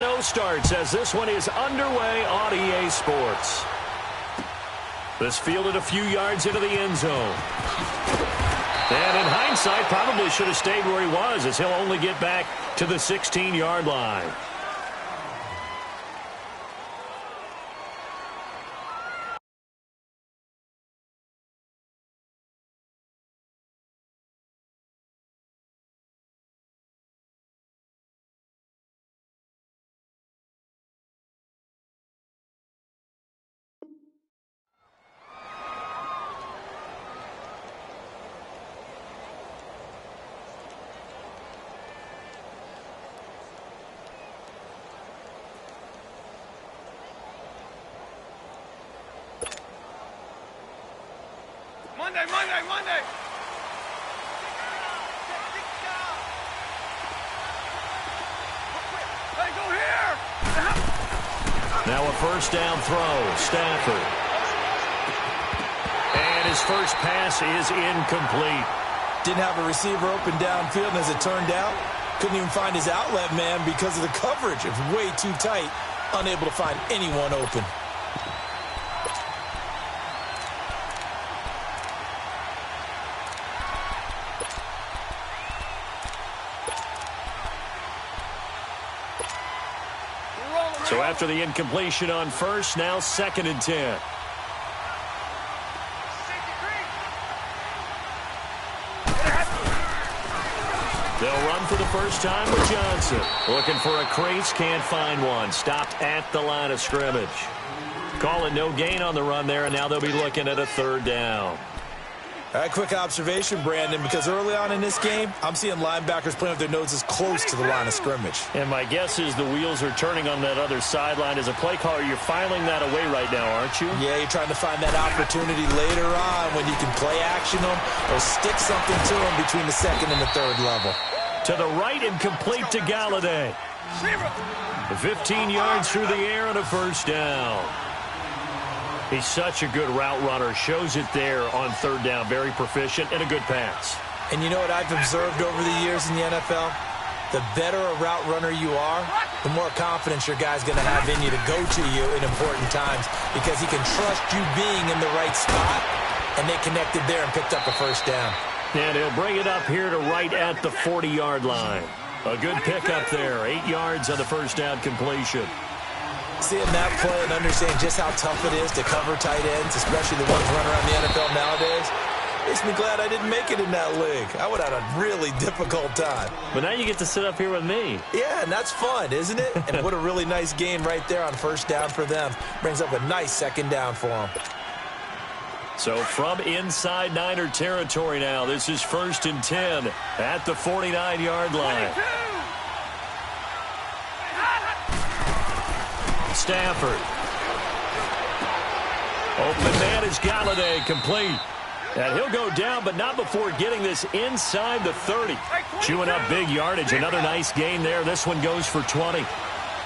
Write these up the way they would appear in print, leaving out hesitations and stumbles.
No starts as this one is underway on EA Sports. This fielded a few yards into the end zone. And in hindsight, probably should have stayed where he was, as he'll only get back to the 16-yard line. Monday. Hey, go here. Now a first down throw, Stafford. And his first pass is incomplete. Didn't have a receiver open downfield, and as it turned out, couldn't even find his outlet man because of the coverage. It was way too tight, unable to find anyone open. So after the incompletion on first, now 2nd and 10. They'll run for the first time with Johnson. Looking for a crease, can't find one. Stopped at the line of scrimmage. Calling no gain on the run there, and now they'll be looking at a 3rd down. All right, quick observation, Brandon, because early on in this game, I'm seeing linebackers playing with their noses close to the line of scrimmage. And my guess is the wheels are turning on that other sideline. As a play caller, you're filing that away right now, aren't you? Yeah, you're trying to find that opportunity later on when you can play action them or stick something to them between the 2nd and the 3rd level. To the right and complete to Galladay. 15 yards through the air and a first down. He's such a good route runner. Shows it there on 3rd down. Very proficient and a good pass. And you know what I've observed over the years in the NFL? The better a route runner you are, the more confidence your guy's going to have in you to go to you in important times because he can trust you being in the right spot, and they connected there and picked up a first down. And he'll bring it up here to right at the 40-yard line. A good pickup there. 8 yards on the first down completion. Seeing that play and understanding just how tough it is to cover tight ends, especially the ones running around the NFL nowadays, makes me glad I didn't make it in that league. I would have had a really difficult time. But now you get to sit up here with me. Yeah, and that's fun, isn't it? And what a really nice game right there on first down for them. Brings up a nice 2nd down for them. So from inside Niner territory now, this is 1st and 10 at the 49-yard line. Stafford. Open man is Galladay, complete. And he'll go down, but not before getting this inside the 30. Chewing up big yardage. Another nice gain there. This one goes for 20.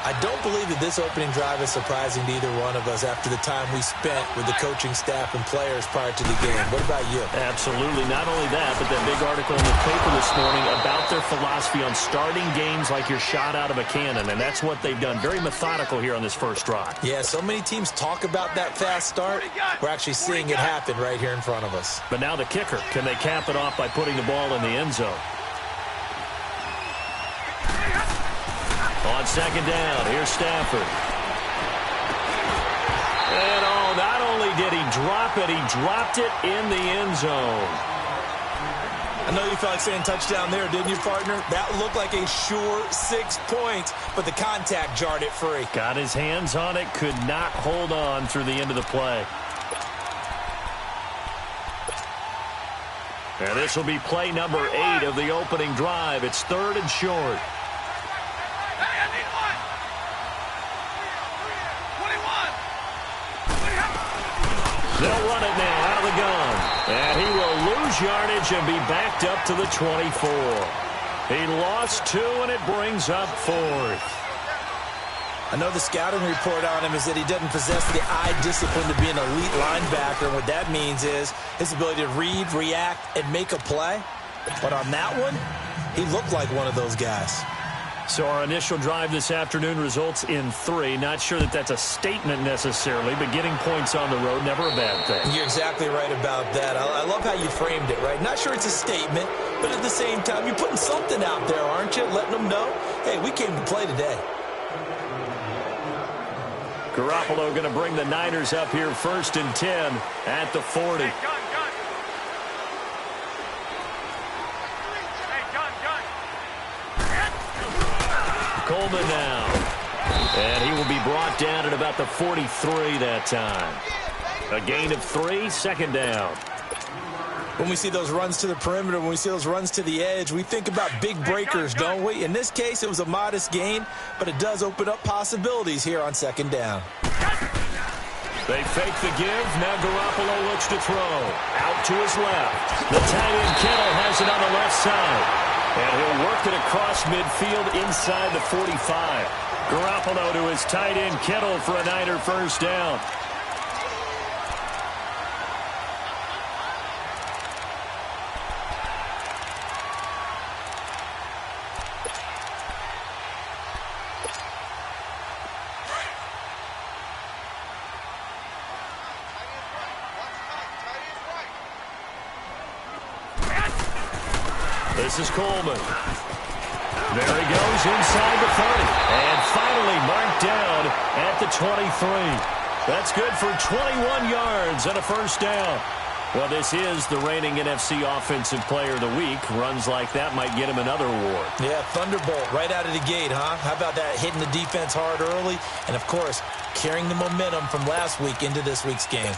I don't believe that this opening drive is surprising to either one of us after the time we spent with the coaching staff and players prior to the game. What about you? Absolutely. Not only that, but that big article in the paper this morning about their philosophy on starting games like you're shot out of a cannon, and that's what they've done. Very methodical here on this first drive. Yeah, so many teams talk about that fast start. We're actually seeing it happen right here in front of us. But now the kicker. Can they cap it off by putting the ball in the end zone? On 2nd down, here's Stafford. And not only did he drop it, he dropped it in the end zone. I know you felt like saying touchdown there, didn't you, partner? That looked like a sure 6 points, but the contact jarred it free. Got his hands on it, could not hold on through the end of the play. And this will be play number 8 of the opening drive. It's 3rd and short. They'll run it now out of the gun. And he will lose yardage and be backed up to the 24. He lost 2, and it brings up 4th. I know the scouting report on him is that he doesn't possess the eye discipline to be an elite linebacker. And what that means is his ability to read, react, and make a play. But on that one, he looked like one of those guys. So our initial drive this afternoon results in 3. Not sure that that's a statement necessarily, but getting points on the road, never a bad thing. You're exactly right about that. I love how you framed it, right? Not sure it's a statement, but at the same time, you're putting something out there, aren't you? Letting them know, hey, we came to play today. Garoppolo going to bring the Niners up here 1st and 10 at the 40. Coleman now. And he will be brought down at about the 43 that time. A gain of 3, 2nd down. When we see those runs to the perimeter, when we see those runs to the edge, we think about big breakers, don't we? In this case, it was a modest gain, but it does open up possibilities here on 2nd down. They fake the give. Now Garoppolo looks to throw. Out to his left. The tight end Kittle has it on the left side. And he'll work it across midfield inside the 45. Garoppolo to his tight end Kittle for a Niner 1st down. This is Coleman. There he goes inside the 30. And finally marked down at the 23. That's good for 21 yards and a 1st down. Well, this is the reigning NFC Offensive Player of the Week. Runs like that might get him another award. Yeah, Thunderbolt right out of the gate, huh? How about that, hitting the defense hard early? And, of course, carrying the momentum from last week into this week's game.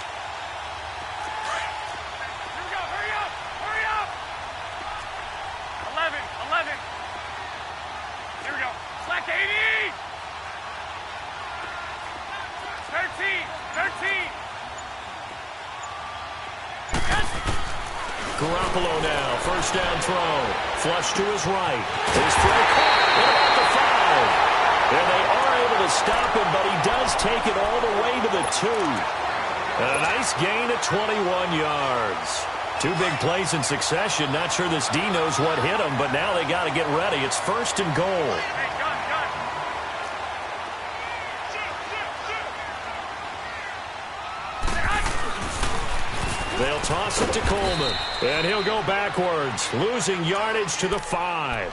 Garoppolo now, 1st down throw. Flush to his right. His throw caught at the 5. And they are able to stop him, but he does take it all the way to the 2. And a nice gain of 21 yards. 2 big plays in succession. Not sure this D knows what hit him, but now they got to get ready. It's 1st and goal. They'll toss it to Coleman, and he'll go backwards, losing yardage to the 5.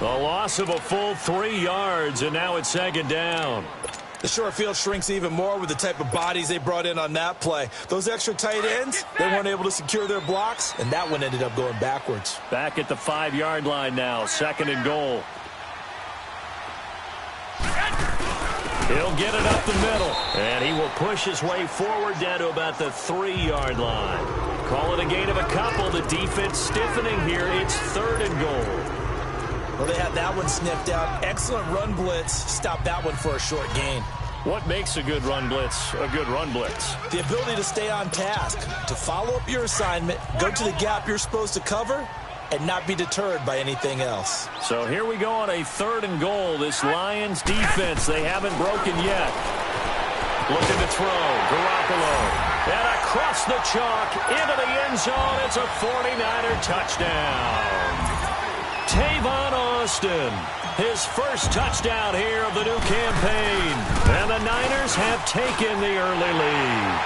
A loss of a full 3 yards, and now it's 2nd down. The short field shrinks even more with the type of bodies they brought in on that play. Those extra tight ends, they weren't able to secure their blocks, and that one ended up going backwards. Back at the 5-yard line now, 2nd and goal. He'll get it up the middle, and he will push his way forward down to about the 3-yard line. Call it a gain of a couple. The defense stiffening here. It's 3rd and goal. Well, they had that one sniffed out. Excellent run blitz. Stop that one for a short gain. What makes a good run blitz a good run blitz? The ability to stay on task, to follow up your assignment, go to the gap you're supposed to cover, and not be deterred by anything else. So here we go on a 3rd and goal. This Lions defense, they haven't broken yet. Looking to throw. Garoppolo. And across the chalk into the end zone. It's a 49er touchdown. Tavon Austin, his 1st touchdown here of the new campaign. And the Niners have taken the early lead.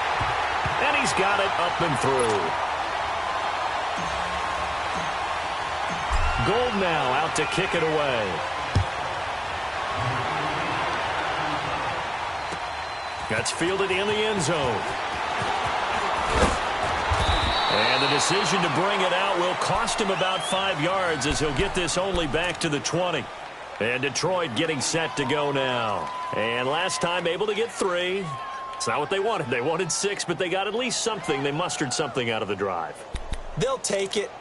And he's got it up and through. Gold now out to kick it away. That's fielded in the end zone. And the decision to bring it out will cost him about 5 yards as he'll get this only back to the 20. And Detroit getting set to go now. And last time able to get 3. It's not what they wanted. They wanted 6, but they got at least something. They mustered something out of the drive. They'll take it.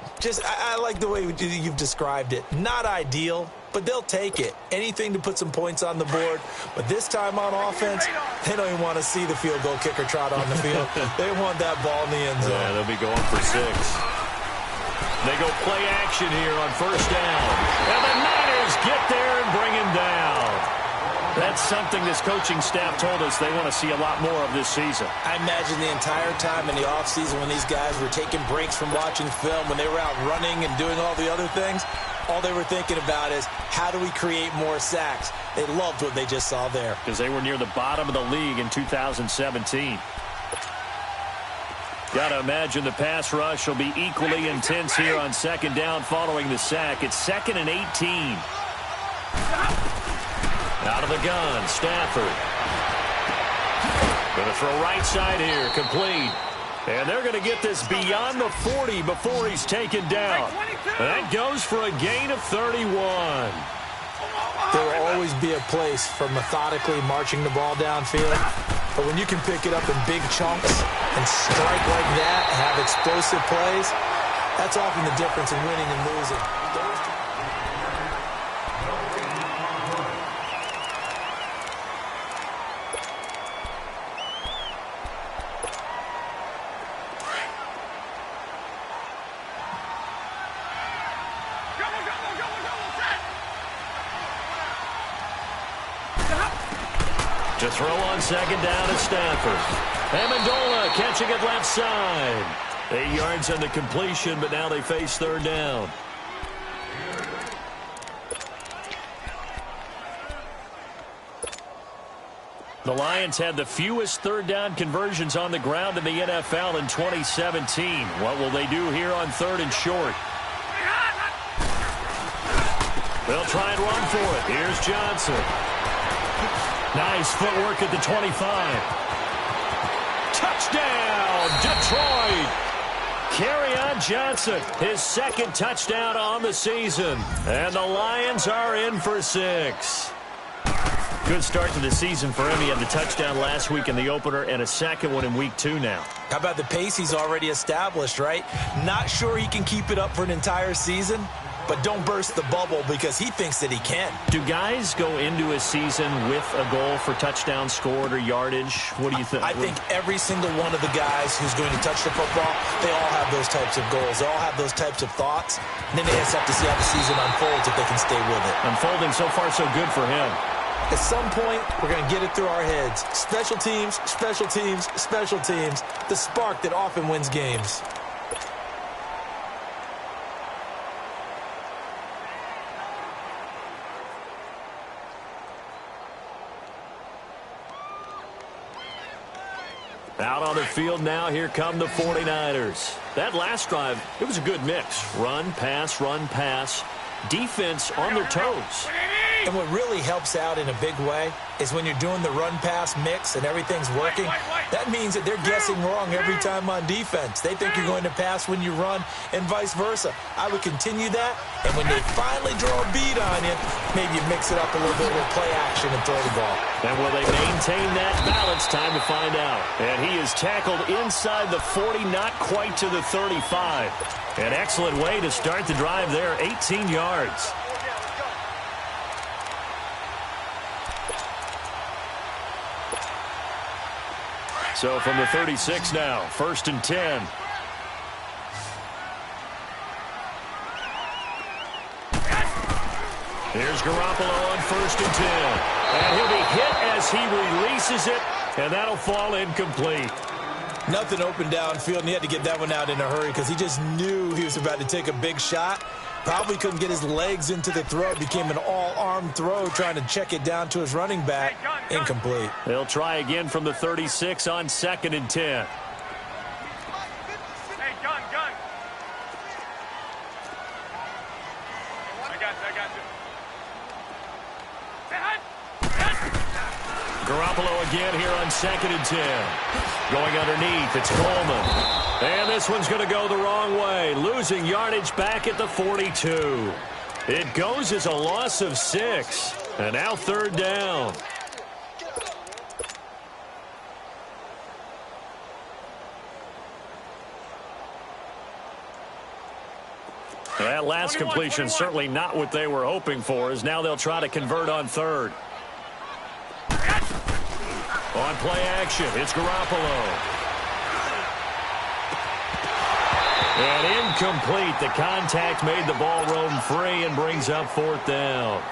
I like the way you've described it. Not ideal, but they'll take it. Anything to put some points on the board. But this time on offense, they don't even want to see the field goal kicker trot on the field. They want that ball in the end zone. Yeah, they'll be going for 6. They go play action here on 1st down. And the Niners get there and bring him down. That's something this coaching staff told us they want to see a lot more of this season. I imagine the entire time in the offseason when these guys were taking breaks from watching film, when they were out running and doing all the other things, All they were thinking about is, how do we create more sacks? They loved what they just saw there. Because they were near the bottom of the league in 2017. Got to imagine the pass rush will be equally intense here on second down following the sack. It's 2nd and 18. Out of the gun, Stafford. Going to throw right side here, complete. And they're going to get this beyond the 40 before he's taken down. And that goes for a gain of 31. There will always be a place for methodically marching the ball downfield. But when you can pick it up in big chunks and strike like that, have explosive plays, that's often the difference in winning and losing. To throw on second down to Stafford. Amendola catching it left side. 8 yards on the completion, but now they face third down. The Lions had the fewest third down conversions on the ground in the NFL in 2017. What will they do here on 3rd and short? They'll try and run for it. Here's Johnson. Nice footwork at the 25. Touchdown, Detroit. Kerryon Johnson, his 2nd touchdown on the season. And the Lions are in for 6. Good start to the season for him. He had the touchdown last week in the opener and a 2nd one in week 2 now. How about the pace he's already established, right? Not sure he can keep it up for an entire season, but don't burst the bubble because he thinks that he can. Do guys go into a season with a goal for touchdown scored or yardage? What do you think? I think every single one of the guys who's going to touch the football, they all have those types of goals. They all have those types of thoughts. And then they just have to see how the season unfolds if they can stay with it. Unfolding so far so good for him. At some point, we're going to get it through our heads. Special teams, special teams, special teams. The spark that often wins games. Out on the field now, here come the 49ers. That last drive, it was a good mix. Run, pass, defense on their toes. And what really helps out in a big way is when you're doing the run-pass mix and everything's working, that means that they're guessing wrong every time on defense. They think you're going to pass when you run and vice versa. I would continue that, and when they finally draw a beat on you, maybe you mix it up a little bit with play action and throw the ball. And will they maintain that balance? Time to find out. And he is tackled inside the 40, not quite to the 35. An excellent way to start the drive there, 18 yards. So from the 36 now, 1st and 10. Here's Garoppolo on 1st and 10. And he'll be hit as he releases it, and that'll fall incomplete. Nothing open downfield, and he had to get that one out in a hurry because he just knew he was about to take a big shot. Probably couldn't get his legs into the throw. It became an all-arm throw trying to check it down to his running back. Incomplete. They'll try again from the 36 on 2nd and 10. Hey, gun. I got you. Garoppolo again here on 2nd and 10. Going underneath, it's Coleman. And this one's going to go the wrong way. Losing yardage back at the 42. It goes as a loss of 6. And now 3rd down. That last completion certainly not what they were hoping for, as now they'll try to convert on 3rd. On play action, it's Garoppolo. And incomplete. The contact made the ball roam free and brings up 4th down.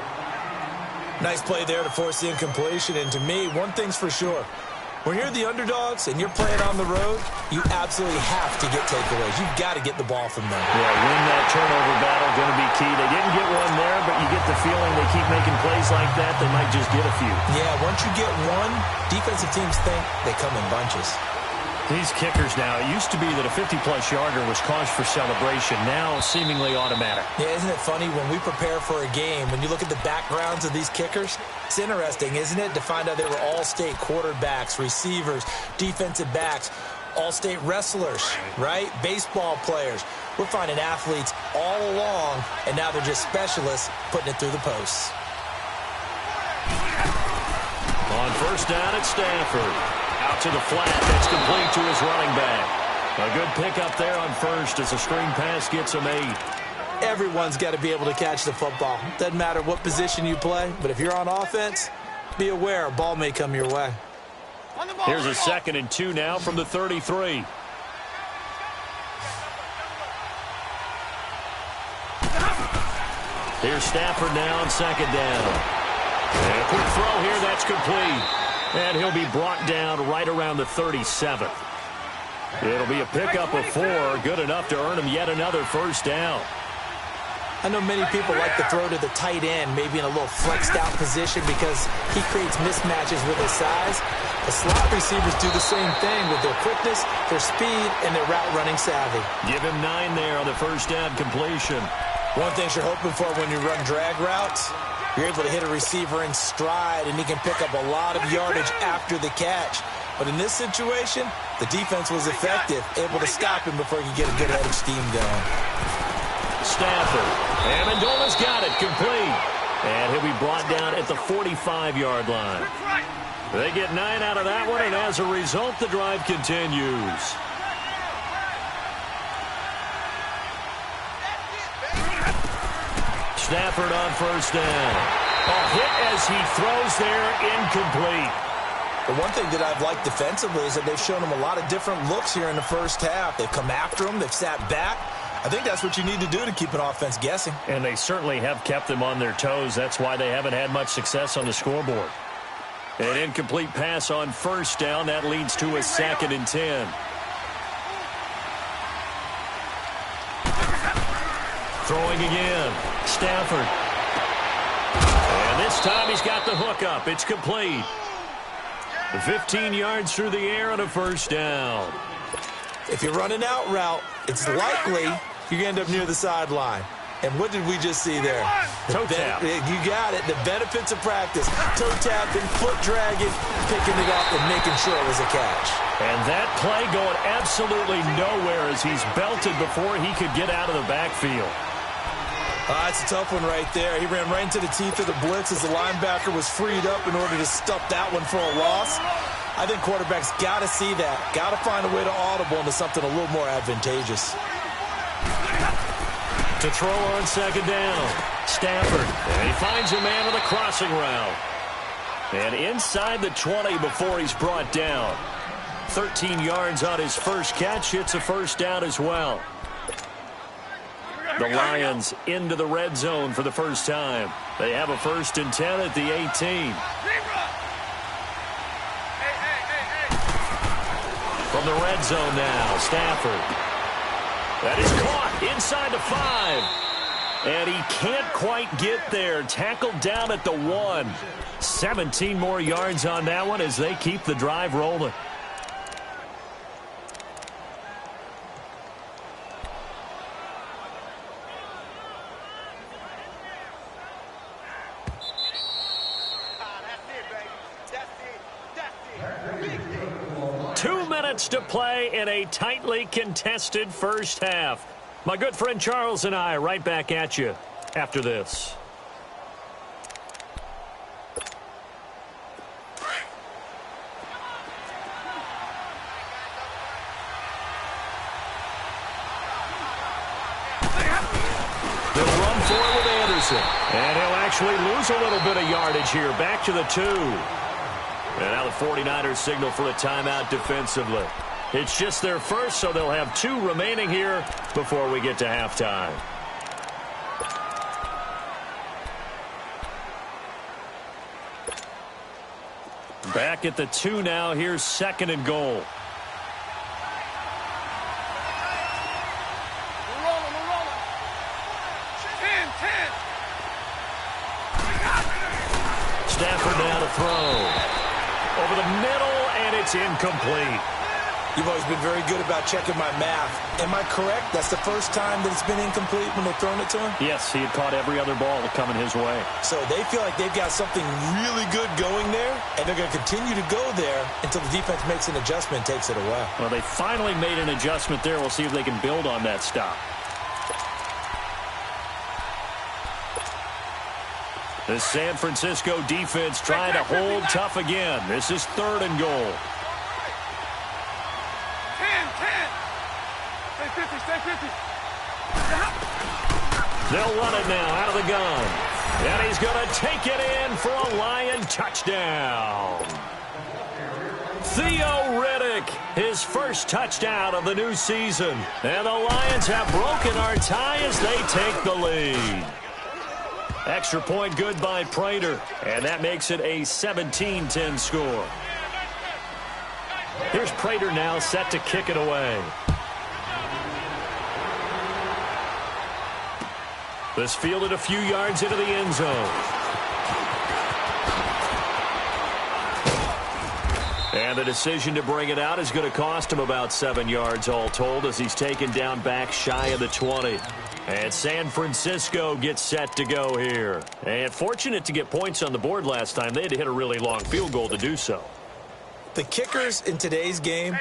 Nice play there to force the incompletion. And to me, one thing's for sure. When you're the underdogs and you're playing on the road, you absolutely have to get takeaways. You've got to get the ball from them. Yeah, win that turnover battle, going to be key. They didn't get one there, but you get the feeling they keep making plays like that, they might just get a few. Yeah, once you get one, defensive teams think they come in bunches. These kickers now, it used to be that a 50-plus yarder was cause for celebration. Now, seemingly automatic. Yeah, isn't it funny when we prepare for a game, when you look at the backgrounds of these kickers, it's interesting, isn't it, to find out they were all-state quarterbacks, receivers, defensive backs, all-state wrestlers, right? Baseball players. We're finding athletes all along, and now they're just specialists putting it through the posts. On first down at Stanford. Out to the flat. That's complete to his running back. A good pickup there on first as a screen pass gets him 8. Everyone's got to be able to catch the football. Doesn't matter what position you play, but if you're on offense, be aware a ball may come your way. Here's a 2nd and 2 now from the 33. Here's Stafford now on 2nd down. And a quick throw here. That's complete. And he'll be brought down right around the 37th. It'll be a pickup of 4, good enough to earn him yet another first down. I know many people like to throw to the tight end, maybe in a little flexed out position because he creates mismatches with his size. The slot receivers do the same thing with their quickness, their speed, and their route running savvy. Give him 9 there on the first down completion. One thing you're hoping for when you run drag routes, you're able to hit a receiver in stride, and he can pick up a lot of yardage after the catch. But in this situation, the defense was effective, able to stop him before he could get a good head of steam going. Stafford. Amendola's got it, complete. And he'll be brought down at the 45-yard line. They get 9 out of that one, and as a result, the drive continues. Stafford on first down. A hit as he throws there, incomplete. The one thing that I've liked defensively is that they've shown him a lot of different looks here in the first half. They've come after him. They've sat back. I think that's what you need to do to keep an offense guessing. And they certainly have kept them on their toes. That's why they haven't had much success on the scoreboard. An incomplete pass on first down. That leads to a 2nd and 10. Throwing again. Stafford. And this time he's got the hook up. It's complete. 15 yards through the air and a first down. If you're running out route, it's likely you're going to end up near the sideline. And what did we just see there? Toe tap. You got it. The benefits of practice. Toe tapping, foot dragging, picking it up, and making sure it was a catch. And that play going absolutely nowhere as he's belted before he could get out of the backfield. That's a tough one right there. He ran right into the teeth of the blitz as the linebacker was freed up in order to stuff that one for a loss. I think quarterbacks got to see that. Got to find a way to audible into something a little more advantageous. To throw on 2nd down. Stafford. And he finds a man on the crossing route. And inside the 20 before he's brought down. 13 yards on his first catch. It's a first down as well. The Lions into the red zone for the first time. They have a 1st and 10 at the 18. From the red zone now, Stafford. That is caught inside the 5. And he can't quite get there. Tackled down at the 1. 17 more yards on that one as they keep the drive rolling. To play in a tightly contested first half. My good friend Charles and I right back at you after this. They'll run for it with Anderson. And he'll actually lose a little bit of yardage here. Back to the 2. And now the 49ers signal for a timeout defensively. It's just their first, so they'll have 2 remaining here before we get to halftime. Back at the 2 now. Here's 2nd and goal. Stafford now to throw. Over the middle, and it's incomplete. You've always been very good about checking my math. Am I correct? That's the first time that it's been incomplete when they've thrown it to him? Yes, he had caught every other ball coming his way. So they feel like they've got something really good going there, and they're going to continue to go there until the defense makes an adjustment and takes it away. Well, they finally made an adjustment there. We'll see if they can build on that stop. The San Francisco defense trying to hold tough again. This is 3rd and goal. They'll run it now out of the gun. And he's going to take it in for a Lion touchdown. Theo Riddick, his first touchdown of the new season. And the Lions have broken our tie as they take the lead. Extra point good by Prater. And that makes it a 17-10 score. Here's Prater now set to kick it away. This fielded a few yards into the end zone. And the decision to bring it out is going to cost him about 7 yards all told as he's taken down back shy of the 20. And San Francisco gets set to go here. And fortunate to get points on the board last time. They had to hit a really long field goal to do so. The kickers in today's game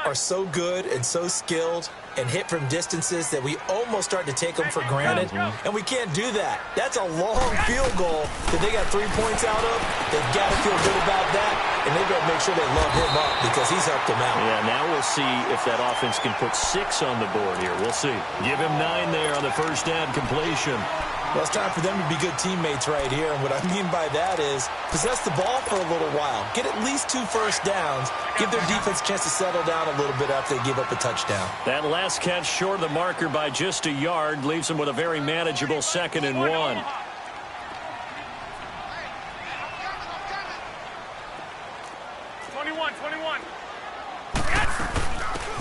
are so good and so skilled and hit from distances that we almost start to take them for granted, and we can't do that. That's a long field goal that they got 3 points out of. They've got to feel good about that, and they better make sure they love him up because he's helped them out. Yeah, now we'll see if that offense can put 6 on the board here. We'll see. Give him 9 there on the first down completion. Well, it's time for them to be good teammates right here, and what I mean by that is possess the ball for a little while. Get at least 2 first downs. Give their defense a chance to settle down a little bit after they give up a touchdown. That last catch short of the marker by just a yard leaves them with a very manageable 2nd and 1.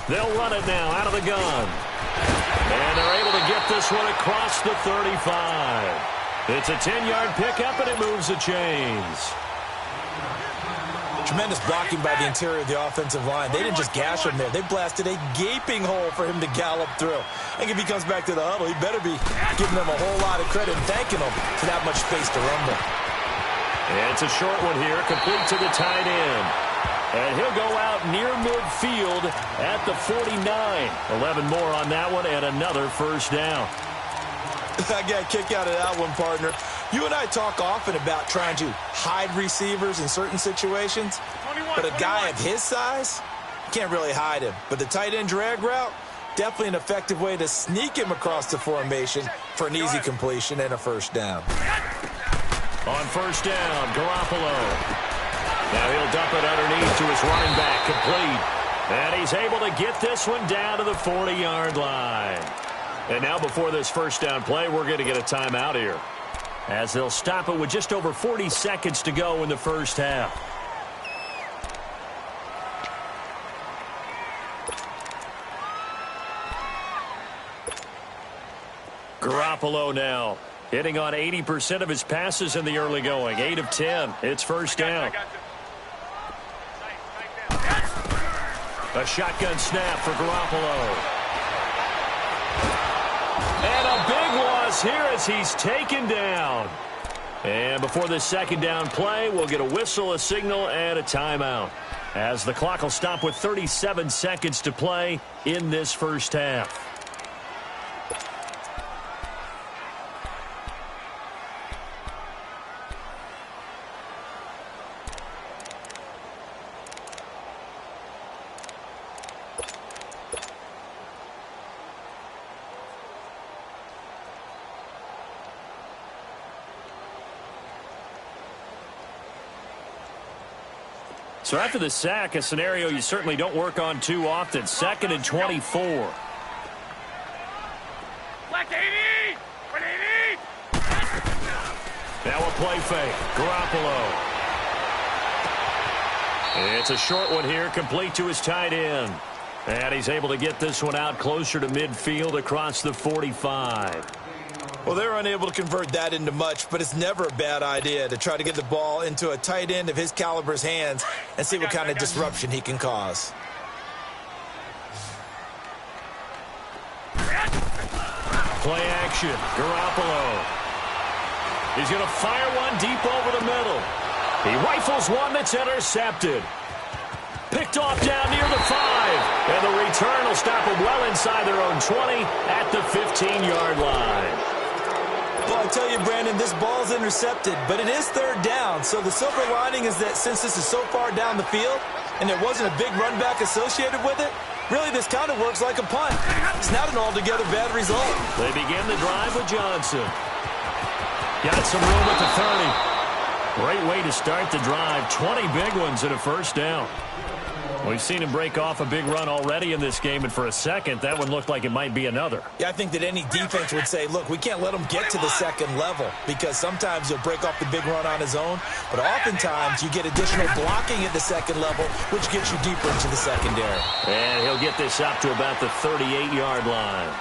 They'll run it now out of the gun. And they're able to get this one across the 35. It's a 10-yard pickup, and it moves the chains. Tremendous blocking by the interior of the offensive line. They didn't just gash him there. They blasted a gaping hole for him to gallop through. I think if he comes back to the huddle, he better be giving them a whole lot of credit and thanking them for that much space to rumble. And it's a short one here, complete to the tight end. And he'll go out near midfield at the 49. 11 more on that one and another first down. I got a kick out of that one, partner. You and I talk often about trying to hide receivers in certain situations. But a guy of his size, you can't really hide him. But the tight end drag route, definitely an effective way to sneak him across the formation for an easy completion and a first down. On first down, Garoppolo. Now he'll dump it underneath to his running back, complete. And he's able to get this one down to the 40-yard line. And now before this first down play, we're going to get a timeout here, as they'll stop it with just over 40 seconds to go in the first half. Garoppolo now hitting on 80% of his passes in the early going. 8 of 10. It's first down. A shotgun snap for Garoppolo. And a big loss here as he's taken down. And before this second down play, we'll get a whistle, a signal, and a timeout, as the clock will stop with 37 seconds to play in this first half. So after the sack, a scenario you certainly don't work on too often. 2nd and 24. Now a play fake. Garoppolo. It's a short one here, complete to his tight end. And he's able to get this one out closer to midfield across the 45. Well, they're unable to convert that into much, but it's never a bad idea to try to get the ball into a tight end of his caliber's hands and see what kind of disruption he can cause. Play action. Garoppolo. He's going to fire one deep over the middle. He rifles one that's intercepted. Picked off down near the 5. And the return will stop them well inside their own 20 at the 15-yard line. Well, I tell you, Brandon, this ball's intercepted, but it is third down. So the silver lining is that since this is so far down the field and there wasn't a big run back associated with it, really this kind of works like a punt. It's not an altogether bad result. They begin the drive with Johnson. Got some room at the 30. Great way to start the drive. 20 big ones and a first down. We've seen him break off a big run already in this game, and for a second, that one looked like it might be another. Yeah, I think that any defense would say, look, we can't let him get to the second level because sometimes he'll break off the big run on his own, but oftentimes you get additional blocking at the second level, which gets you deeper into the secondary. And he'll get this up to about the 38-yard line.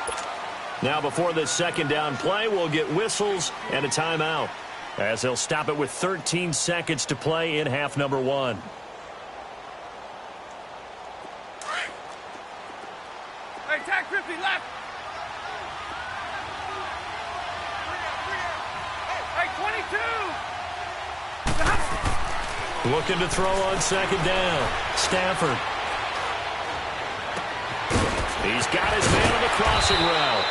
Now, before this second down play, we'll get whistles and a timeout, as they'll stop it with 13 seconds to play in half number 1. Attack 50 left. Hey, 22. Looking to throw on second down. Stafford. He's got his man on the crossing route.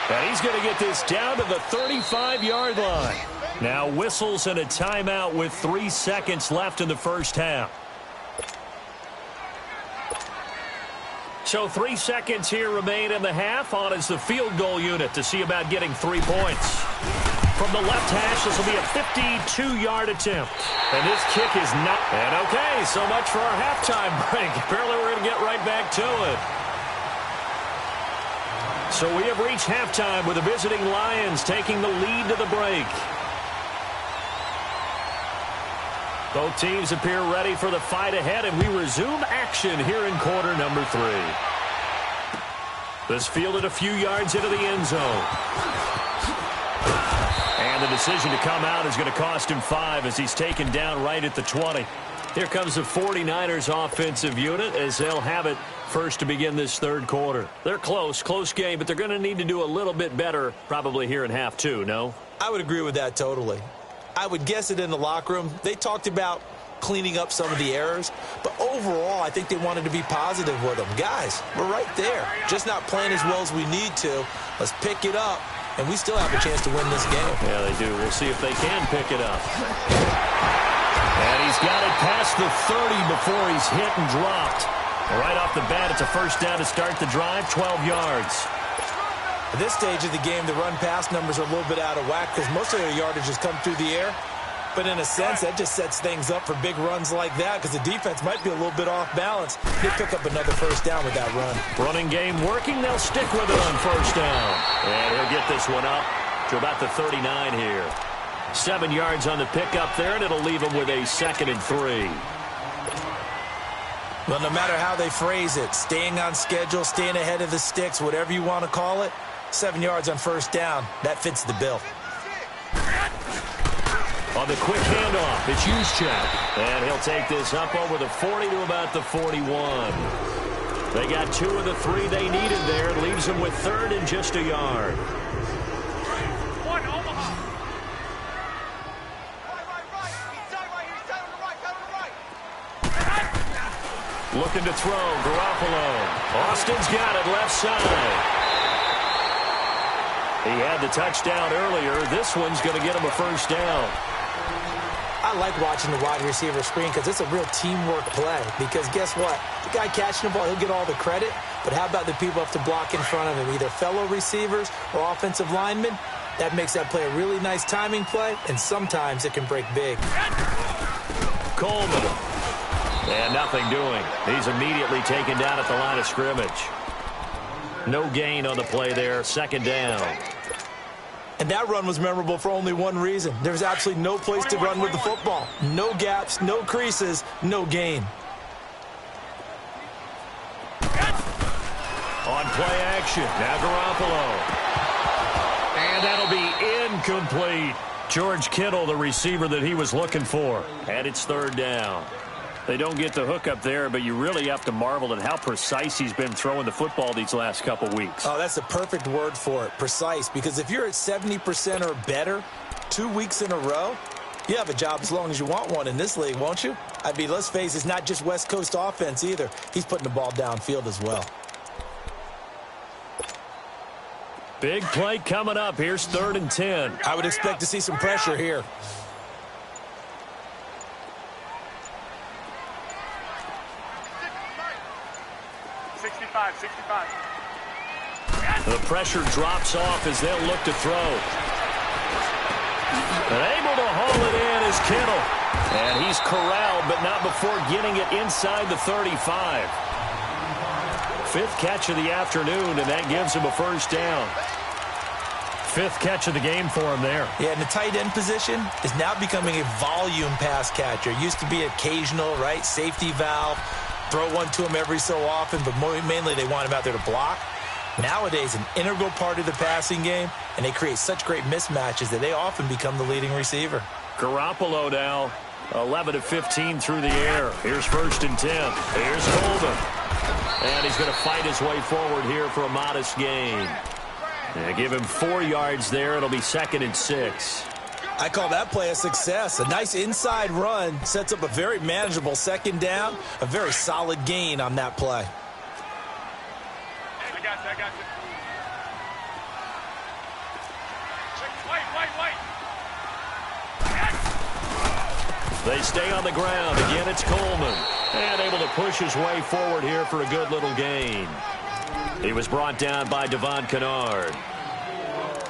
And he's going to get this down to the 35-yard line. Now whistles and a timeout with 3 seconds left in the first half. So 3 seconds here remain in the half. On is the field goal unit to see about getting 3 points. From the left hash, this will be a 52-yard attempt. And this kick is not. And okay, so much for our halftime break. Apparently we're going to get right back to it. So we have reached halftime with the visiting Lions taking the lead to the break. Both teams appear ready for the fight ahead, and we resume action here in quarter number 3. This fielded a few yards into the end zone. And the decision to come out is going to cost him 5 as he's taken down right at the 20. Here comes the 49ers offensive unit as they'll have it first to begin this third quarter. They're close game, but they're going to need to do a little bit better probably here in half 2, no? I would agree with that totally. I would guess it in the locker room. They talked about cleaning up some of the errors, but overall, I think they wanted to be positive with them. Guys, we're right there. Just not playing as well as we need to. Let's pick it up, and we still have a chance to win this game. Yeah, they do. We'll see if they can pick it up. And he's got it past the 30 before he's hit and dropped. Right off the bat, it's a first down to start the drive, 12 yards. At this stage of the game, the run-pass numbers are a little bit out of whack because most of their yardage has come through the air. But in a sense, that just sets things up for big runs like that because the defense might be a little bit off balance. They pick up another first down with that run. Running game working. They'll stick with it on first down. And he'll get this one up to about the 39 here. 7 yards on the pickup there, and it'll leave him with a 2nd and 3. Well, no matter how they phrase it, staying on schedule, staying ahead of the sticks, whatever you want to call it, 7 yards on first down, that fits the bill. On the quick handoff, it's Juszczyk. And he'll take this up over the 40 to about the 41. They got 2 of the 3 they needed there. It leaves them with 3rd and just a yard. Looking to throw, Garoppolo. Austin's got it left side. He had the touchdown earlier. This one's going to get him a first down. I like watching the wide receiver screen because it's a real teamwork play. Because guess what? The guy catching the ball, he'll get all the credit. But how about the people who have to block in front of him, either fellow receivers or offensive linemen? That makes that play a really nice timing play, and sometimes it can break big. Coleman. And nothing doing. He's immediately taken down at the line of scrimmage. No gain on the play there. 2nd down. And that run was memorable for only one reason. There was absolutely no place to run with the football. No gaps, no creases, no gain. On play action, now Garoppolo. And that'll be incomplete. George Kittle, the receiver that he was looking for. And it's third down. They don't get the hook up there, but you really have to marvel at how precise he's been throwing the football these last couple weeks. Oh, that's the perfect word for it, precise. Because if you're at 70% or better 2 weeks in a row, you have a job as long as you want one in this league, won't you? I mean, let's face it, it's not just West Coast offense either. He's putting the ball downfield as well. Big play coming up. Here's 3rd and 10. I would expect to see some pressure here. The pressure drops off as they'll look to throw. And able to haul it in is Kittle. And he's corralled, but not before getting it inside the 35. 5th catch of the afternoon, and that gives him a first down. 5th catch of the game for him there. Yeah, and the tight end position is now becoming a volume pass catcher. Used to be occasional, right? Safety valve. Throw one to him every so often, but mainly they want him out there to block. Nowadays, an integral part of the passing game, and they create such great mismatches that they often become the leading receiver. Garoppolo now, 11 of 15 through the air. Here's 1st and 10. Here's Coleman. And he's going to fight his way forward here for a modest gain. Give him 4 yards there. It'll be 2nd and 6. I call that play a success. A nice inside run sets up a very manageable 2nd down. A very solid gain on that play. I got you. Wait. They stay on the ground. Again, it's Coleman. And able to push his way forward here for a good little gain. He was brought down by Devon Kennard.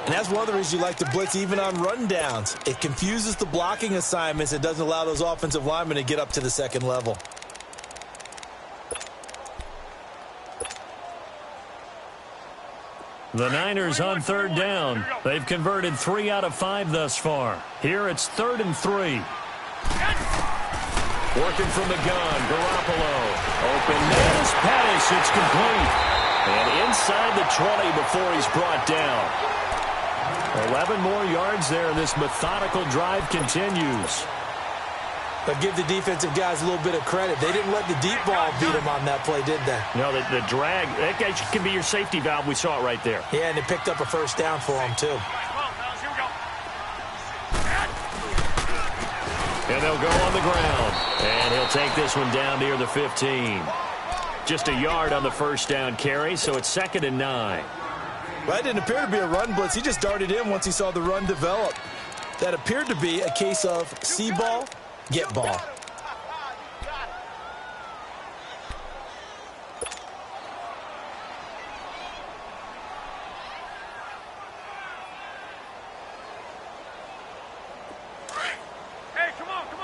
And that's one of the reasons you like to blitz even on rundowns. It confuses the blocking assignments. It doesn't allow those offensive linemen to get up to the 2nd level. The Niners on 3rd down. They've converted 3 out of 5 thus far. Here it's 3rd and 3. Working from the gun, Garoppolo. Open man is Pettis. It's complete. And inside the 20 before he's brought down. 11 more yards there, and this methodical drive continues. But give the defensive guys a little bit of credit. They didn't let the deep ball beat them on that play, did they? No, the drag, that can be your safety valve. We saw it right there. Yeah, and it picked up a first down for them, too. And they'll go on the ground. And he'll take this one down near the 15. Just a yard on the first down carry, so it's 2nd and 9. Well, it didn't appear to be a run blitz. He just darted in once he saw the run develop. That appeared to be a case of see ball, get ball. Hey, come on. Here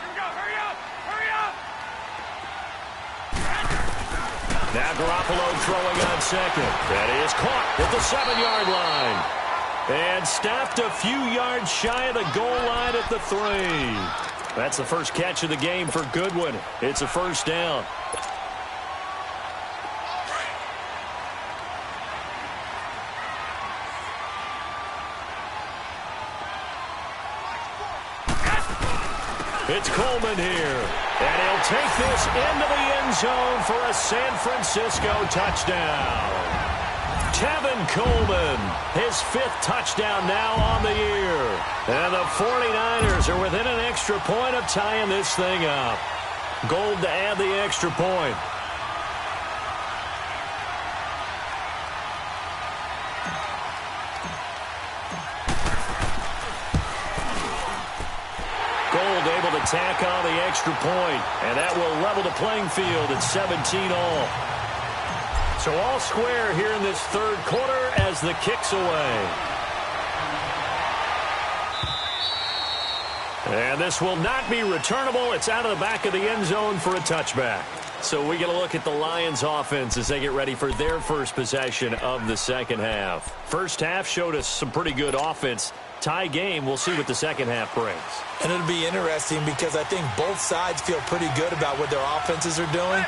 we go, hurry up. Now Garoppolo throwing on 2nd. That is caught at the 7-yard line. And stopped a few yards shy of the goal line at the 3. That's the first catch of the game for Goodwin. It's a first down. It's Coleman here. And he'll take this into the end zone for a San Francisco touchdown. Tevin Coleman, his 5th touchdown now on the year. And the 49ers are within an extra point of tying this thing up. Gold to add the extra point. Gold able to tack on the extra point, and that will level the playing field at 17 all. So all square here in this 3rd quarter as the kick's away. And this will not be returnable. It's out of the back of the end zone for a touchback. So we get a look at the Lions offense as they get ready for their first possession of the second half. First half showed us some pretty good offense. Tie game, we'll see what the second half brings. And it'll be interesting because I think both sides feel pretty good about what their offenses are doing.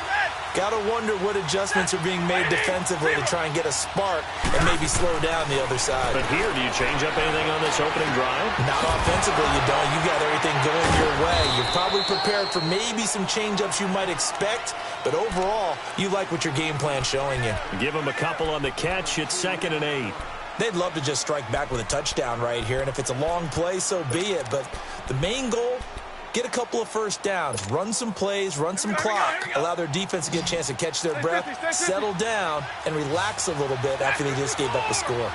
Got to wonder what adjustments are being made defensively to try and get a spark and maybe slow down the other side. But here, do you change up anything on this opening drive? Not offensively, you don't. You got everything going your way. You're probably prepared for maybe some change-ups you might expect, but overall, you like what your game plan's showing you. Give them a couple on the catch. It's 2nd and 8. They'd love to just strike back with a touchdown right here, and if it's a long play, so be it. But the main goal, get a couple of first downs, run some plays, run some clock, allow their defense to get a chance to catch their breath, settle down, and relax a little bit after they just gave up a score.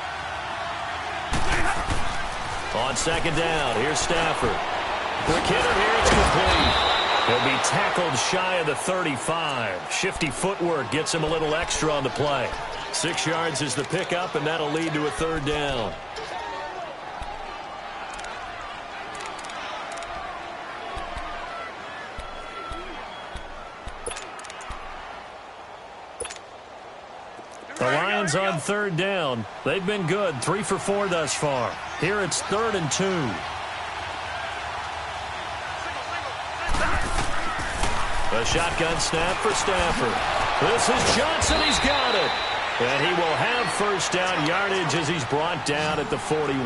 On 2nd down, here's Stafford. Quick hitter here, it's complete. He'll be tackled shy of the 35. Shifty footwork gets him a little extra on the play. 6 yards is the pickup, and that'll lead to a 3rd down. The Lions on 3rd down. They've been good, 3 for 4 thus far. Here it's 3rd and 2. A shotgun snap for Stafford. This is Johnson. He's got it. And he will have first down yardage as he's brought down at the 41.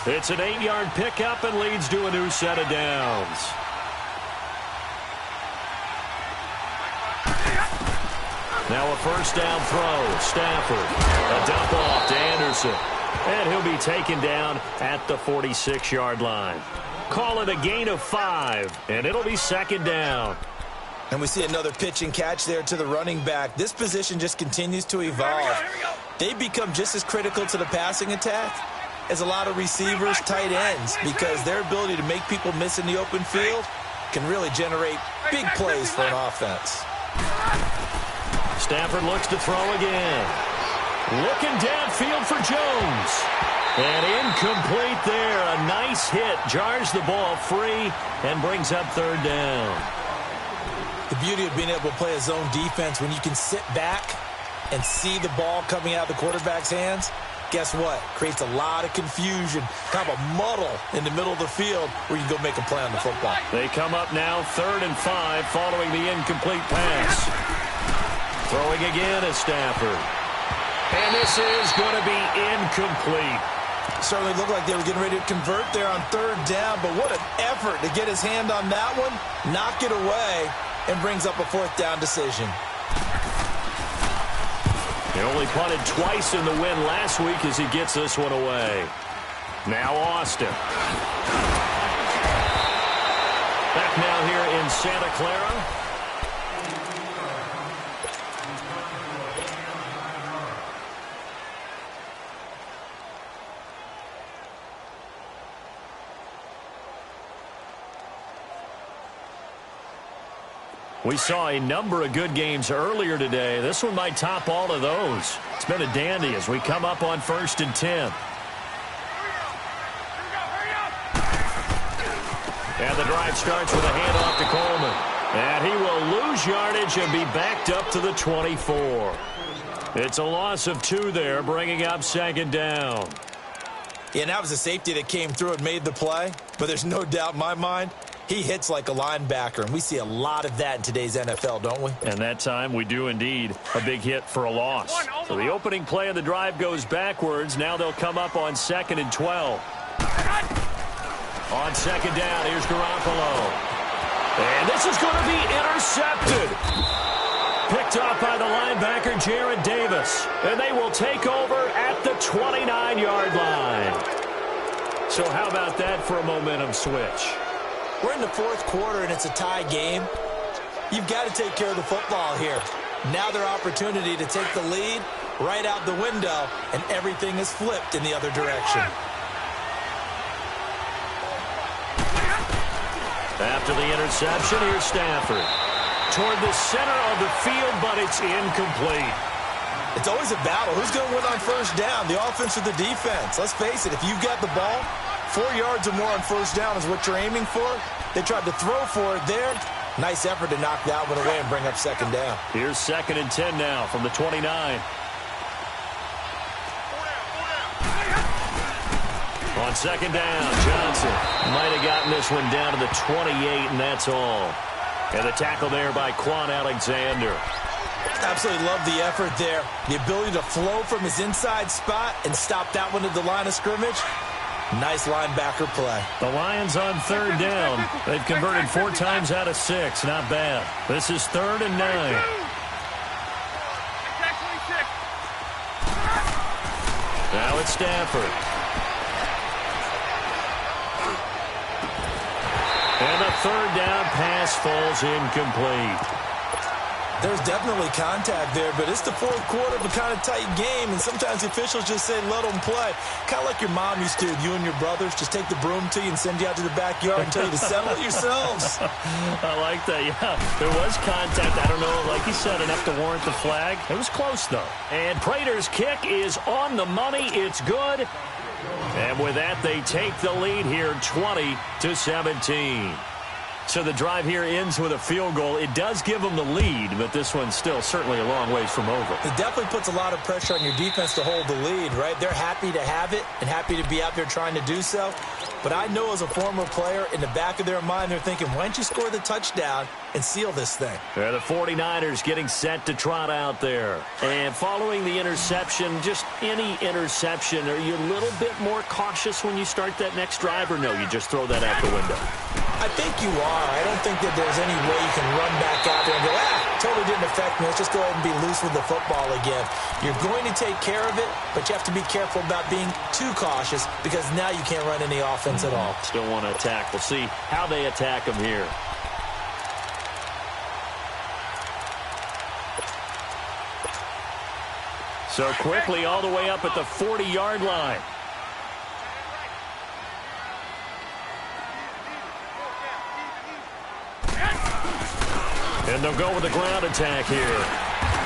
It's an 8-yard pickup and leads to a new set of downs. Now a first down throw. Stafford. A dump off to Anderson. And he'll be taken down at the 46-yard line. Call it a gain of 5, and it'll be 2nd down. And we see another pitch and catch there to the running back. This position just continues to evolve. They become just as critical to the passing attack as a lot of receivers, tight ends, because their ability to make people miss in the open field can really generate big plays for an offense. Stafford looks to throw again. Looking downfield for Jones. And incomplete there. A nice hit. Jars the ball free and brings up 3rd down. The beauty of being able to play a zone defense when you can sit back and see the ball coming out of the quarterback's hands, guess what? Creates a lot of confusion, kind of a muddle in the middle of the field where you can go make a play on the football. They come up now 3rd and 5 following the incomplete pass. Throwing again is Stafford. And this is going to be incomplete. Certainly looked like they were getting ready to convert there on 3rd down, but what an effort to get his hand on that one, knock it away, and brings up a 4th down decision. He only punted twice in the win last week as he gets this one away. Now Austin. Back now here in Santa Clara. We saw a number of good games earlier today. This one might top all of those. It's been a dandy as we come up on 1st and 10. And the drive starts with a handoff to Coleman. And he will lose yardage and be backed up to the 24. It's a loss of 2 there, bringing up 2nd down. Yeah, and that was a safety that came through and made the play. But there's no doubt in my mind, he hits like a linebacker, and we see a lot of that in today's NFL, don't we? And that time we do indeed a big hit for a loss. So the opening play of the drive goes backwards. Now they'll come up on 2nd and 12. On 2nd down, here's Garoppolo. And this is going to be intercepted. Picked off by the linebacker, Jared Davis. And they will take over at the 29-yard line. So how about that for a momentum switch? We're in the 4th quarter, and it's a tie game. You've got to take care of the football here. Now their opportunity to take the lead right out the window, and everything is flipped in the other direction. After the interception, here's Stafford. Toward the center of the field, but it's incomplete. It's always a battle. Who's going to win on 1st down, the offense or the defense? Let's face it, if you've got the ball, 4 yards or more on first down is what you're aiming for. They tried to throw for it there. Nice effort to knock that one away and bring up second down. Here's 2nd and 10 now from the 29. On 2nd down, Johnson might have gotten this one down to the 28, and that's all. And the tackle there by Quan Alexander. Absolutely love the effort there. The ability to flow from his inside spot and stop that one at the line of scrimmage. Nice linebacker play. The Lions on 3rd down. They've converted 4 times out of 6. Not bad. This is 3rd and 9. Now it's Stafford. And the 3rd down pass falls incomplete. There's definitely contact there, but it's the 4th quarter of a kind of tight game, and sometimes the officials just say, let them play. Kind of like your mom used to with you and your brothers. Just take the broom to you and send you out to the backyard and tell you to settle it yourselves. I like that, yeah. There was contact. I don't know, like you said, enough to warrant the flag. It was close, though. And Prater's kick is on the money. It's good. And with that, they take the lead here, 20-17. So the drive here ends with a field goal. It does give them the lead, but this one's still certainly a long ways from over. It definitely puts a lot of pressure on your defense to hold the lead, right? They're happy to have it and happy to be out there trying to do so. But I know as a former player, in the back of their mind, they're thinking, why don't you score the touchdown and seal this thing? The 49ers getting set to trot out there. And following the interception, just any interception, are you a little bit more cautious when you start that next drive, or no, you just throw that out the window? I think you are. I don't think that there's any way you can run back out there and go, totally didn't affect me. Let's just go ahead and be loose with the football again. You're going to take care of it, but you have to be careful about being too cautious because now you can't run any offense at all. Still want to attack. We'll see how they attack them here. So quickly all the way up at the 40-yard line. And they'll go with the ground attack here.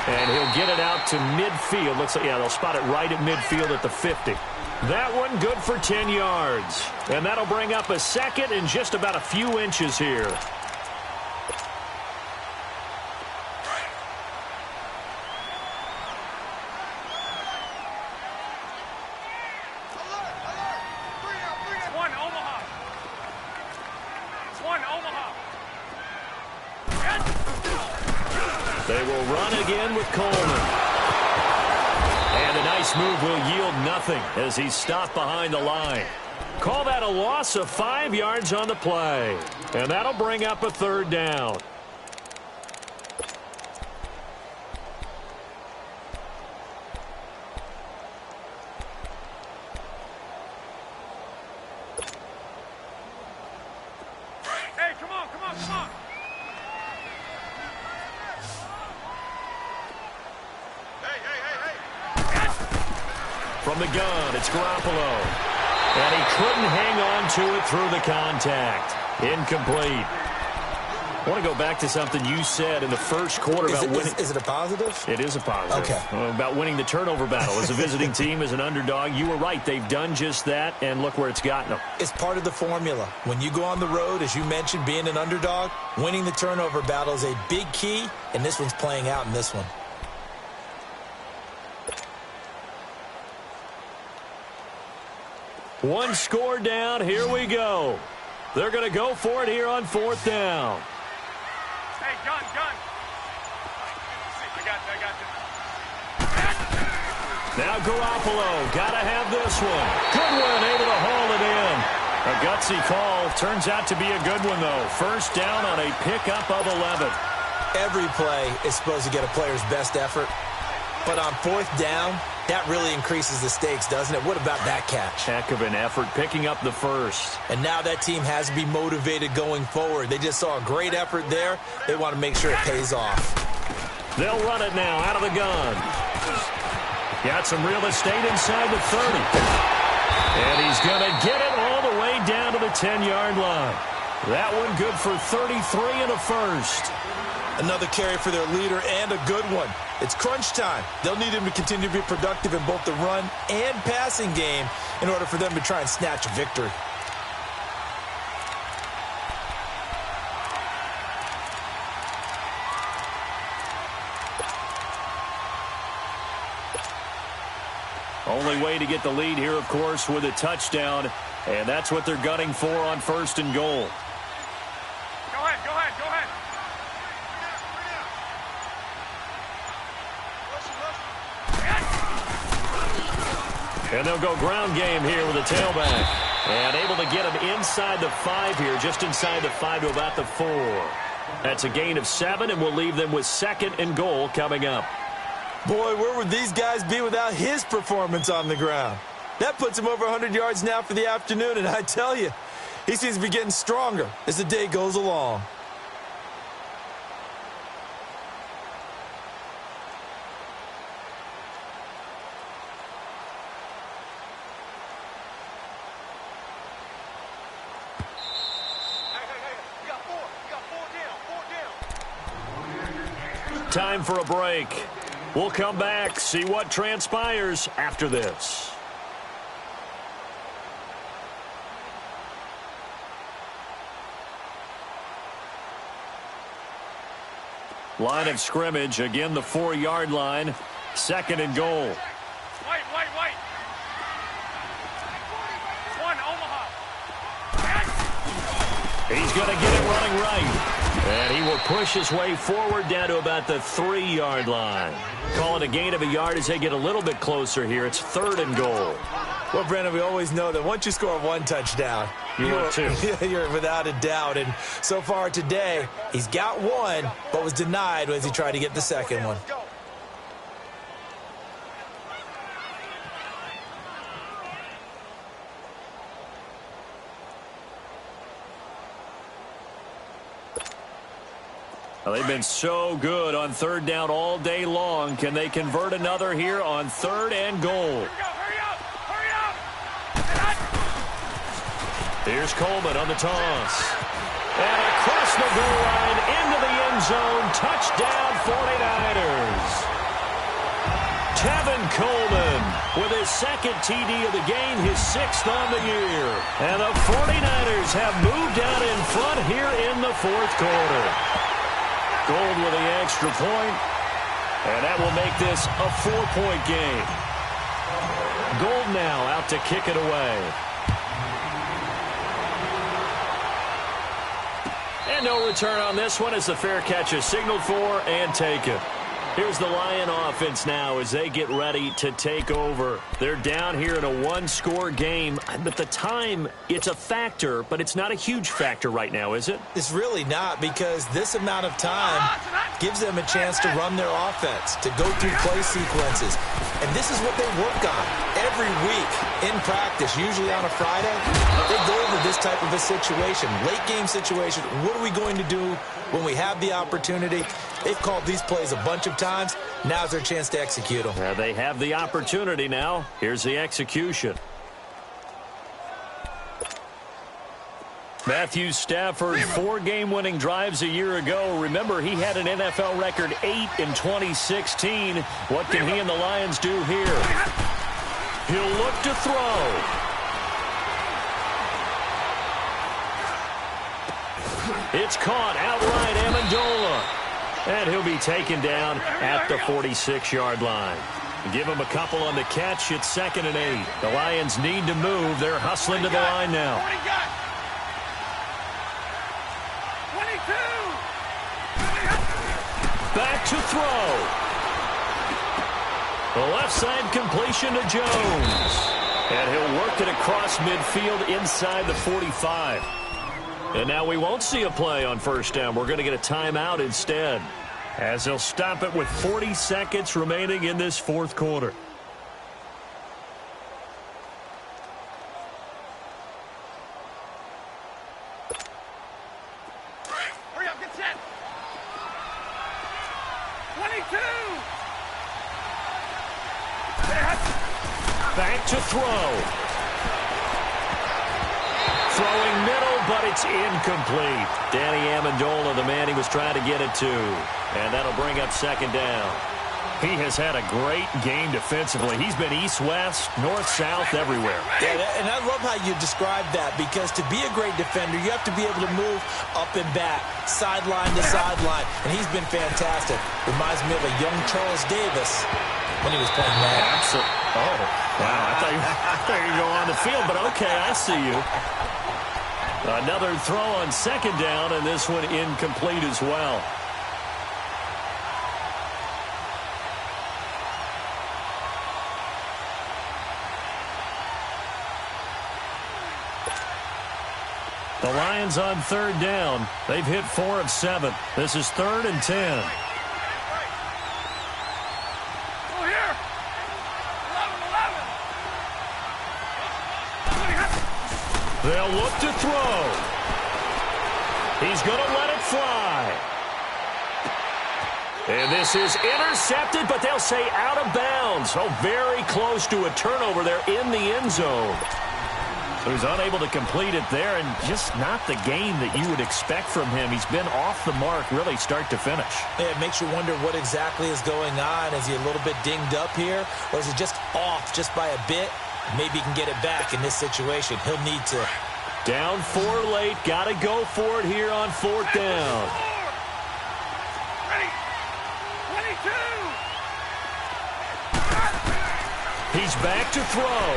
And he'll get it out to midfield. Looks like, yeah, they'll spot it right at midfield at the 50. That one good for 10 yards. And that'll bring up a 2nd and just about a few inches here. They will run again with Coleman. And a nice move will yield nothing as he's stopped behind the line. Call that a loss of 5 yards on the play. And that'll bring up a 3rd down. Hey, come on, come on, come on. From the gun, it's Garoppolo. And he couldn't hang on to it through the contact. Incomplete. I want to go back to something you said in the first quarter about winning. Is it a positive? It is a positive. Okay. About winning the turnover battle. As a visiting team, as an underdog, you were right. They've done just that, and look where it's gotten them. It's part of the formula. When you go on the road, as you mentioned, being an underdog, winning the turnover battle is a big key, and this one's playing out in this one. One score down. Here we go. They're going to go for it here on 4th down. Hey, gun. I got you. Now Garoppolo. Got to have this one. Good one. Able to haul it in. A gutsy call. Turns out to be a good one, though. First down on a pickup of 11. Every play is supposed to get a player's best effort. But on 4th down, that really increases the stakes, doesn't it? What about that catch? Heck of an effort picking up the first. And now that team has to be motivated going forward. They just saw a great effort there. They want to make sure it pays off. They'll run it now out of the gun. Got some real estate inside the 30. And he's going to get it all the way down to the 10-yard line. That one good for 33 and a first. Another carry for their leader and a good one. It's crunch time. They'll need him to continue to be productive in both the run and passing game in order for them to try and snatch a victory. Only way to get the lead here, of course, with a touchdown. And that's what they're gunning for on 1st and goal. Go ahead, go ahead, go ahead. And they'll go ground game here with a tailback. And able to get him inside the 5 here, just inside the 5 to about the 4. That's a gain of 7, and we'll leave them with 2nd and goal coming up. Boy, where would these guys be without his performance on the ground? That puts him over 100 yards now for the afternoon, and I tell you, he seems to be getting stronger as the day goes along. Time for a break. We'll come back, see what transpires after this. Line of scrimmage, again the 4-yard line. 2nd and goal. Wait. One, Omaha. He's going to get it running right. And he will push his way forward down to about the 3-yard line. Call it a gain of a yard as they get a little bit closer here. It's 3rd and goal. Well, Brandon, we always know that once you score 1 touchdown, you're without a doubt. And so far today, he's got 1, but was denied as he tried to get the 2nd one. Well, they've been so good on 3rd down all day long. Can they convert another here on 3rd and goal? Hurry up! Here's Coleman on the toss. And across the goal line into the end zone. Touchdown 49ers. Tevin Coleman with his 2nd TD of the game, his 6th on the year. And the 49ers have moved out in front here in the 4th quarter. Gold with the extra point, and that will make this a 4-point game. Gold now out to kick it away. And no return on this one as the fair catch is signaled for and taken. Here's the Lion offense now as they get ready to take over. They're down here in a 1-score game. But the time, it's a factor, but it's not a huge factor right now, is it? It's really not, because this amount of time gives them a chance to run their offense, to go through play sequences. And this is what they work on every week in practice, usually on a Friday. They go over this type of a situation, late game situation. What are we going to do when we have the opportunity? They've called these plays a bunch of times. Now's their chance to execute them. They have the opportunity now. Here's the execution. Matthew Stafford, 4 game-winning drives a year ago. Remember, he had an NFL record 8 in 2016. What can he and the Lions do here? He'll look to throw. It's caught outright, Amendola. And he'll be taken down at the 46-yard line. Give him a couple on the catch. It's 2nd and 8. The Lions need to move. They're hustling to the line now. 22. Back to throw. The left side completion to Jones. And he'll work it across midfield inside the 45. And now we won't see a play on 1st down. We're going to get a timeout instead, as they'll stop it with 40 seconds remaining in this 4th quarter. Hurry up, get set. 22. Back to throw. Throwing middle, but it's incomplete. Danny Amendola, the man he was trying to get it to. And that'll bring up 2nd down. He has had a great game defensively. He's been east-west, north-south, everywhere. Yeah, and I love how you describe that, because to be a great defender, you have to be able to move up and back, sideline to sideline, and he's been fantastic. Reminds me of a young Charles Davis when he was playing that. Absolutely. Oh. Wow, I thought you were going to go on the field, but okay, I see you. Another throw on second down, and this one incomplete as well. The Lions on third down. They've hit 4 of 7. This is 3rd and 10. They'll look to throw. He's going to let it fly. And this is intercepted, but they'll say out of bounds. Oh, very close to a turnover there in the end zone. So he's unable to complete it there, and just not the game that you would expect from him. He's been off the mark really start to finish. Yeah, it makes you wonder what exactly is going on. Is he a little bit dinged up here, or is it just off just by a bit? Maybe he can get it back in this situation. He'll need to. Down 4 late. Got to go for it here on 4th down. Ready. 22. He's back to throw.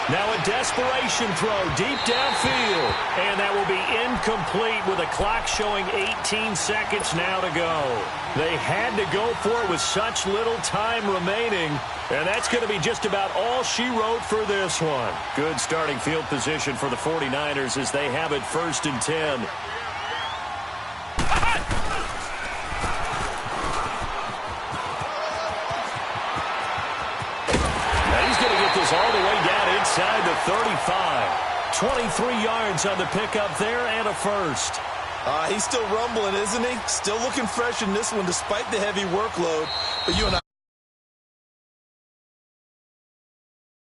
Now a desperation throw deep downfield. And that will be incomplete with a clock showing 18 seconds now to go. They had to go for it with such little time remaining. And that's going to be just about all she wrote for this one. Good starting field position for the 49ers as they have it 1st and 10. Now he's going to get this all the way down inside the 35. 23 yards on the pickup there and a first. He's still rumbling, isn't he? Still looking fresh in this one despite the heavy workload. But you and I